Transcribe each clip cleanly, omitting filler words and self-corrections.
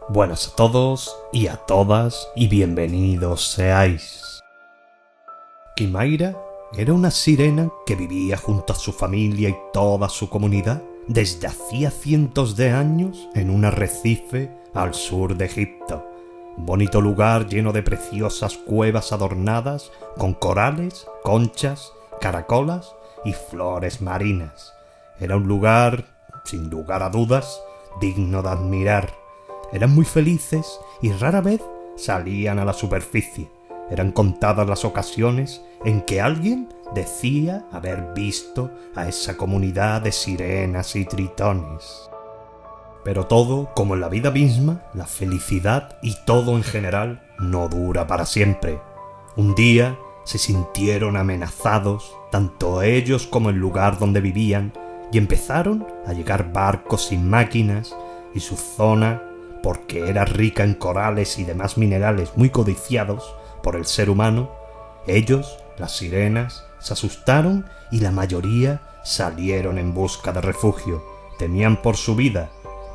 Buenas a todos y a todas y bienvenidos seáis. Kimaira era una sirena que vivía junto a su familia y toda su comunidad desde hacía cientos de años en un arrecife al sur de Egipto. Un bonito lugar lleno de preciosas cuevas adornadas con corales, conchas, caracolas y flores marinas. Era un lugar, sin lugar a dudas, digno de admirar. Eran muy felices y rara vez salían a la superficie. Eran contadas las ocasiones en que alguien decía haber visto a esa comunidad de sirenas y tritones. Pero todo, como en la vida misma, la felicidad y todo en general no dura para siempre. Un día se sintieron amenazados, tanto ellos como el lugar donde vivían, y empezaron a llegar barcos sin máquinas, y su zona, porque era rica en corales y demás minerales muy codiciados por el ser humano, ellos, las sirenas, se asustaron y la mayoría salieron en busca de refugio. Temían por su vida,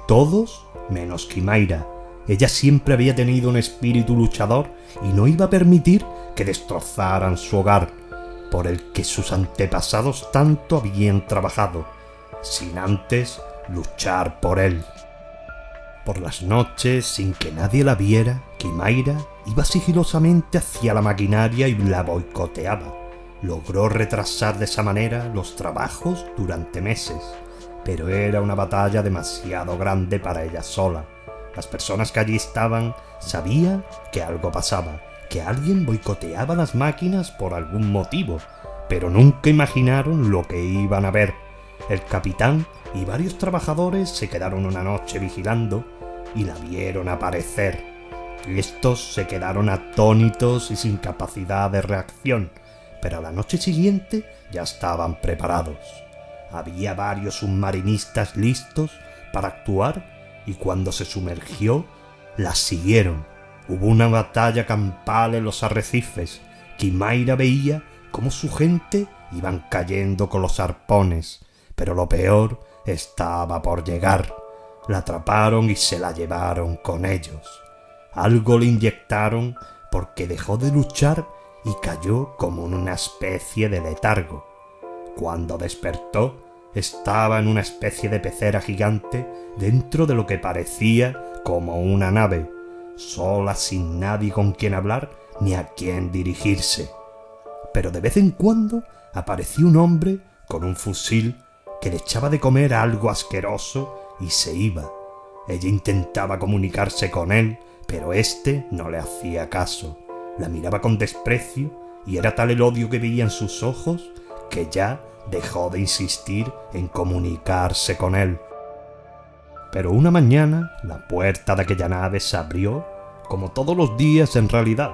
todos menos Kimaira. Ella siempre había tenido un espíritu luchador y no iba a permitir que destrozaran su hogar, por el que sus antepasados tanto habían trabajado, sin antes luchar por él. Por las noches, sin que nadie la viera, Kimaira iba sigilosamente hacia la maquinaria y la boicoteaba. Logró retrasar de esa manera los trabajos durante meses, pero era una batalla demasiado grande para ella sola. Las personas que allí estaban sabían que algo pasaba, que alguien boicoteaba las máquinas por algún motivo, pero nunca imaginaron lo que iban a ver. El capitán y varios trabajadores se quedaron una noche vigilando y la vieron aparecer. Estos se quedaron atónitos y sin capacidad de reacción, pero a la noche siguiente ya estaban preparados. Había varios submarinistas listos para actuar y cuando se sumergió, la siguieron. Hubo una batalla campal en los arrecifes. Kimaira veía cómo su gente iban cayendo con los arpones, pero lo peor estaba por llegar. La atraparon y se la llevaron con ellos. Algo le inyectaron porque dejó de luchar y cayó como en una especie de letargo. Cuando despertó, estaba en una especie de pecera gigante dentro de lo que parecía como una nave, sola, sin nadie con quien hablar ni a quien dirigirse. Pero de vez en cuando aparecía un hombre con un fusil que le echaba de comer algo asqueroso y se iba. Ella intentaba comunicarse con él, pero éste no le hacía caso. La miraba con desprecio y era tal el odio que veía en sus ojos que ya dejó de insistir en comunicarse con él. Pero una mañana la puerta de aquella nave se abrió, como todos los días en realidad.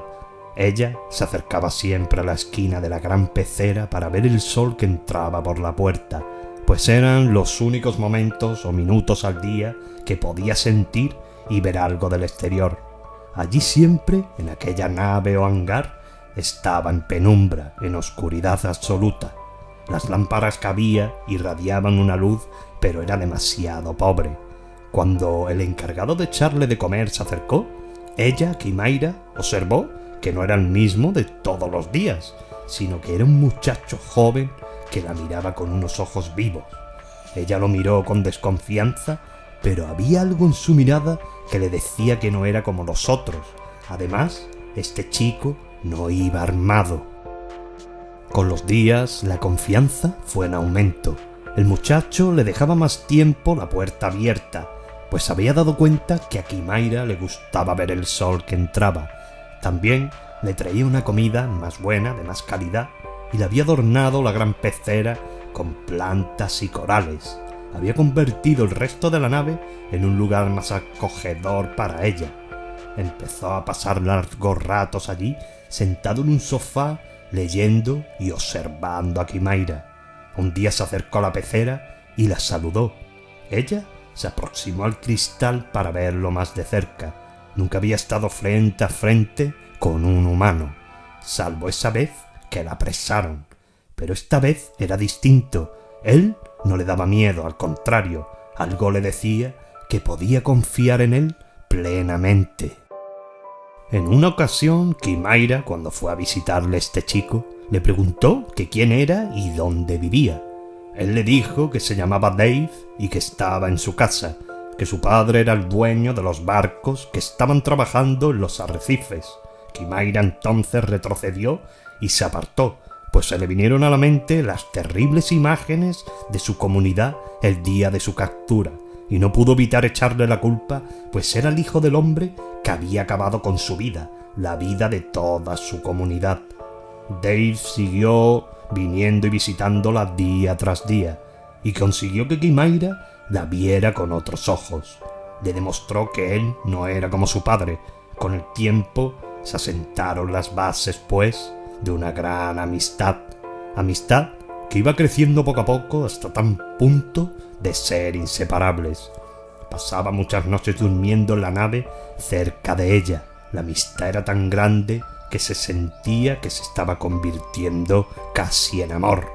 Ella se acercaba siempre a la esquina de la gran pecera para ver el sol que entraba por la puerta, pues eran los únicos momentos o minutos al día que podía sentir y ver algo del exterior. Allí siempre, en aquella nave o hangar, estaba en penumbra, en oscuridad absoluta. Las lámparas que había irradiaban una luz, pero era demasiado pobre. Cuando el encargado de echarle de comer se acercó, ella, Kimaira, observó que no era el mismo de todos los días, sino que era un muchacho joven que la miraba con unos ojos vivos. Ella lo miró con desconfianza, pero había algo en su mirada que le decía que no era como los otros. Además, este chico no iba armado. Con los días, la confianza fue en aumento. El muchacho le dejaba más tiempo la puerta abierta, pues había dado cuenta que a Kimaira le gustaba ver el sol que entraba. También le traía una comida más buena, de más calidad, y le había adornado la gran pecera con plantas y corales. Había convertido el resto de la nave en un lugar más acogedor para ella. Empezó a pasar largos ratos allí, sentado en un sofá, leyendo y observando a Kimaira. Un día se acercó a la pecera y la saludó. Ella se aproximó al cristal para verlo más de cerca. Nunca había estado frente a frente con un humano, salvo esa vez que la apresaron. Pero esta vez era distinto. Él no le daba miedo, al contrario, algo le decía que podía confiar en él plenamente. En una ocasión, Kimaira, cuando fue a visitarle a este chico, le preguntó que quién era y dónde vivía. Él le dijo que se llamaba Dave y que estaba en su casa, que su padre era el dueño de los barcos que estaban trabajando en los arrecifes. Kimaira entonces retrocedió y se apartó, pues se le vinieron a la mente las terribles imágenes de su comunidad el día de su captura, y no pudo evitar echarle la culpa, pues era el hijo del hombre que había acabado con su vida, la vida de toda su comunidad. Dave siguió viniendo y visitándola día tras día, y consiguió que Kimaira la viera con otros ojos. Le demostró que él no era como su padre. Con el tiempo se asentaron las bases, pues, de una gran amistad que iba creciendo poco a poco hasta tan punto de ser inseparables. Pasaba muchas noches durmiendo en la nave cerca de ella. La amistad era tan grande que se sentía que se estaba convirtiendo casi en amor.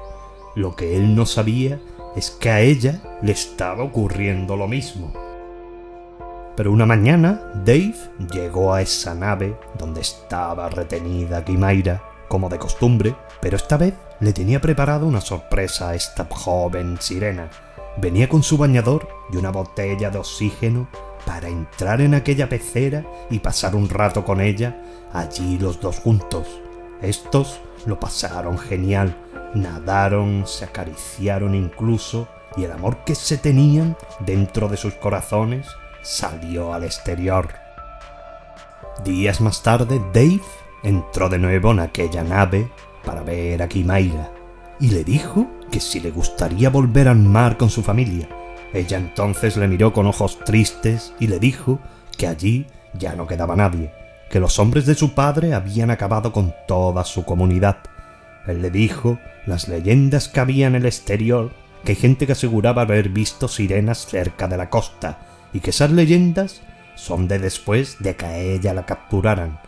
Lo que él no sabía es que a ella le estaba ocurriendo lo mismo. Pero una mañana Dave llegó a esa nave donde estaba retenida Kimaira, como de costumbre, pero esta vez le tenía preparado una sorpresa a esta joven sirena. Venía con su bañador y una botella de oxígeno para entrar en aquella pecera y pasar un rato con ella allí los dos juntos. Estos lo pasaron genial, nadaron, se acariciaron incluso, y el amor que se tenían dentro de sus corazones salió al exterior. Días más tarde, Dave entró de nuevo en aquella nave para ver a Kimaira y le dijo que si le gustaría volver al mar con su familia. Ella entonces le miró con ojos tristes y le dijo que allí ya no quedaba nadie, que los hombres de su padre habían acabado con toda su comunidad. Él le dijo las leyendas que había en el exterior, que hay gente que aseguraba haber visto sirenas cerca de la costa, y que esas leyendas son de después de que a ella la capturaran.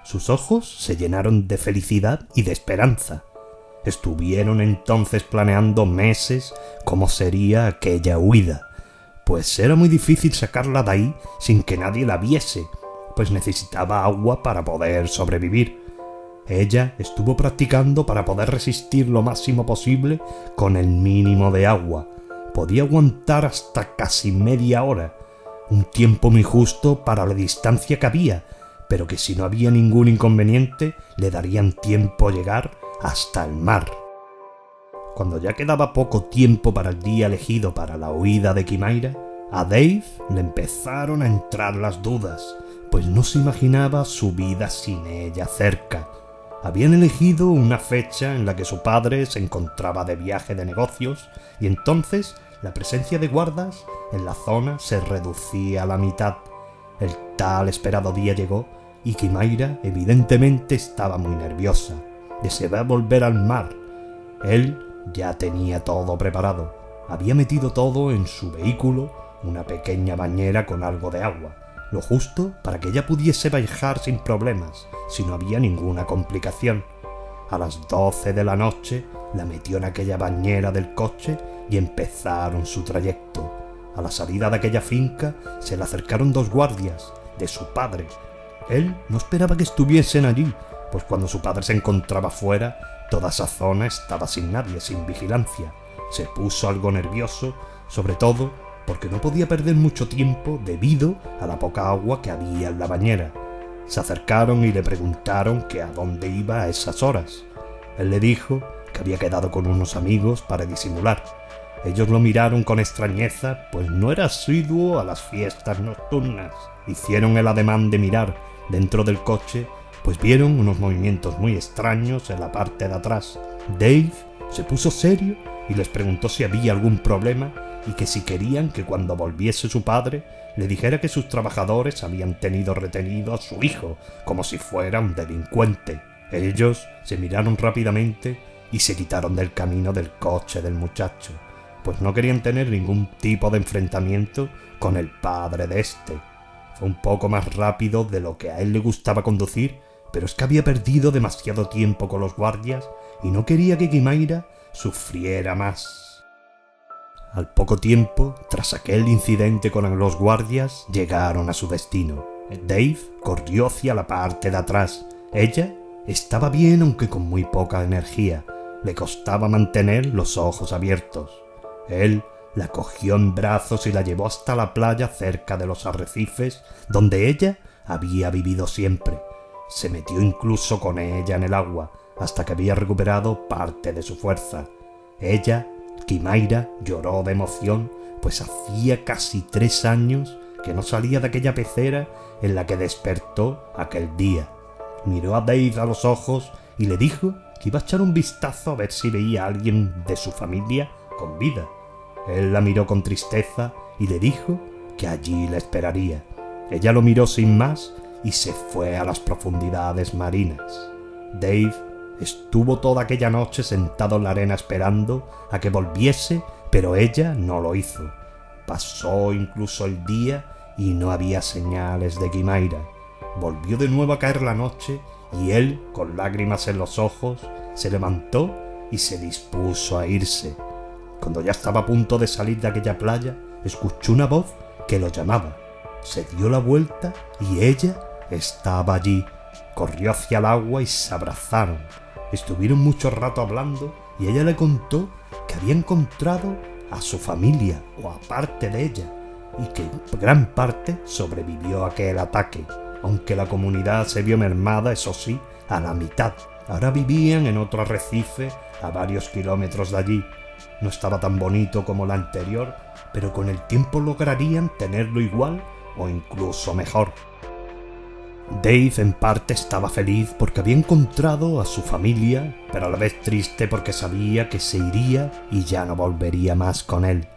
Sus ojos se llenaron de felicidad y de esperanza. Estuvieron entonces planeando meses cómo sería aquella huida, pues era muy difícil sacarla de ahí sin que nadie la viese, pues necesitaba agua para poder sobrevivir. Ella estuvo practicando para poder resistir lo máximo posible con el mínimo de agua. Podía aguantar hasta casi media hora, un tiempo muy justo para la distancia que había, pero que si no había ningún inconveniente le darían tiempo a llegar hasta el mar. Cuando ya quedaba poco tiempo para el día elegido para la huida de Kimaira, a Dave le empezaron a entrar las dudas, pues no se imaginaba su vida sin ella cerca. Habían elegido una fecha en la que su padre se encontraba de viaje de negocios y entonces la presencia de guardas en la zona se reducía a la mitad. El tal esperado día llegó y Kimaira evidentemente estaba muy nerviosa. Deseaba volver al mar. Él ya tenía todo preparado. Había metido todo en su vehículo, una pequeña bañera con algo de agua, lo justo para que ella pudiese viajar sin problemas, si no había ninguna complicación. A las 12 de la noche la metió en aquella bañera del coche y empezaron su trayecto. A la salida de aquella finca se le acercaron dos guardias de su padre. Él no esperaba que estuviesen allí, pues cuando su padre se encontraba fuera, toda esa zona estaba sin nadie, sin vigilancia. Se puso algo nervioso, sobre todo porque no podía perder mucho tiempo debido a la poca agua que había en la bañera. Se acercaron y le preguntaron que a dónde iba a esas horas. Él le dijo que había quedado con unos amigos para disimular. Ellos lo miraron con extrañeza, pues no era asiduo a las fiestas nocturnas. Hicieron el ademán de mirar dentro del coche, pues vieron unos movimientos muy extraños en la parte de atrás. Dave se puso serio y les preguntó si había algún problema y que si querían que cuando volviese su padre le dijera que sus trabajadores habían tenido retenido a su hijo como si fuera un delincuente. Ellos se miraron rápidamente y se quitaron del camino del coche del muchacho, pues no querían tener ningún tipo de enfrentamiento con el padre de este. Fue un poco más rápido de lo que a él le gustaba conducir, pero es que había perdido demasiado tiempo con los guardias y no quería que Kimaira sufriera más. Al poco tiempo, tras aquel incidente con los guardias, llegaron a su destino. Dave corrió hacia la parte de atrás. Ella estaba bien, aunque con muy poca energía. Le costaba mantener los ojos abiertos. Él la cogió en brazos y la llevó hasta la playa cerca de los arrecifes donde ella había vivido siempre. Se metió incluso con ella en el agua hasta que había recuperado parte de su fuerza. Ella, Quimaira, lloró de emoción, pues hacía casi 3 años que no salía de aquella pecera en la que despertó aquel día. Miró a Dave a los ojos y le dijo que iba a echar un vistazo a ver si veía a alguien de su familia con vida. Él la miró con tristeza y le dijo que allí la esperaría. Ella lo miró sin más y se fue a las profundidades marinas. Dave estuvo toda aquella noche sentado en la arena esperando a que volviese, pero ella no lo hizo. Pasó incluso el día y no había señales de Quimaira. Volvió de nuevo a caer la noche y él, con lágrimas en los ojos, se levantó y se dispuso a irse. Cuando ya estaba a punto de salir de aquella playa, escuchó una voz que lo llamaba. Se dio la vuelta y ella estaba allí. Corrió hacia el agua y se abrazaron. Estuvieron mucho rato hablando y ella le contó que había encontrado a su familia, o a parte de ella, y que gran parte sobrevivió a aquel ataque, aunque la comunidad se vio mermada, eso sí, a la mitad. Ahora vivían en otro arrecife a varios kilómetros de allí. No estaba tan bonito como la anterior, pero con el tiempo lograrían tenerlo igual o incluso mejor. Dave en parte estaba feliz porque había encontrado a su familia, pero a la vez triste porque sabía que se iría y ya no volvería más con él.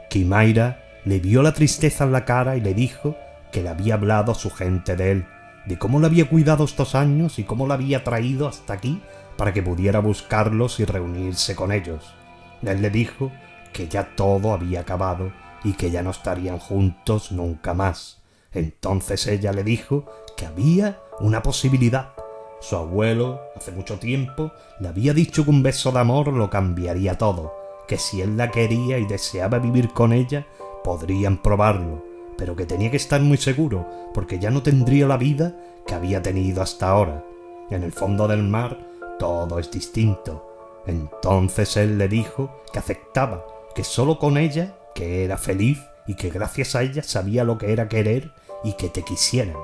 Quimaira le vio la tristeza en la cara y le dijo que le había hablado a su gente de él, de cómo lo había cuidado estos años y cómo lo había traído hasta aquí para que pudiera buscarlos y reunirse con ellos. Él le dijo que ya todo había acabado y que ya no estarían juntos nunca más. Entonces ella le dijo que había una posibilidad. Su abuelo, hace mucho tiempo, le había dicho que un beso de amor lo cambiaría todo, que si él la quería y deseaba vivir con ella, podrían probarlo, pero que tenía que estar muy seguro, porque ya no tendría la vida que había tenido hasta ahora. En el fondo del mar todo es distinto. Entonces él le dijo que aceptaba, que solo con ella, que era feliz y que gracias a ella sabía lo que era querer y que te quisieran.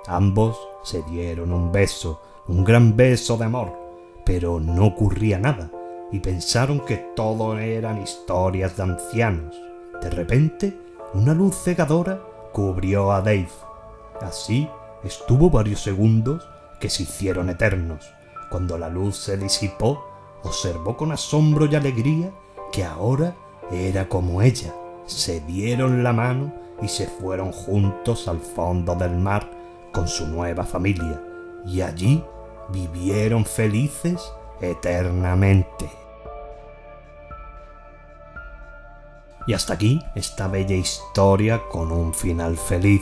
Ambos se dieron un beso, un gran beso de amor, pero no ocurría nada y pensaron que todo eran historias de ancianos. De repente, una luz cegadora cubrió a Dave. Así estuvo varios segundos que se hicieron eternos. Cuando la luz se disipó, observó con asombro y alegría que ahora era como ella. Se dieron la mano y se fueron juntos al fondo del mar con su nueva familia, y allí vivieron felices eternamente. Y hasta aquí esta bella historia con un final feliz.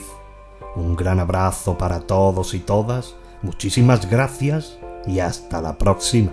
Un gran abrazo para todos y todas, muchísimas gracias y hasta la próxima.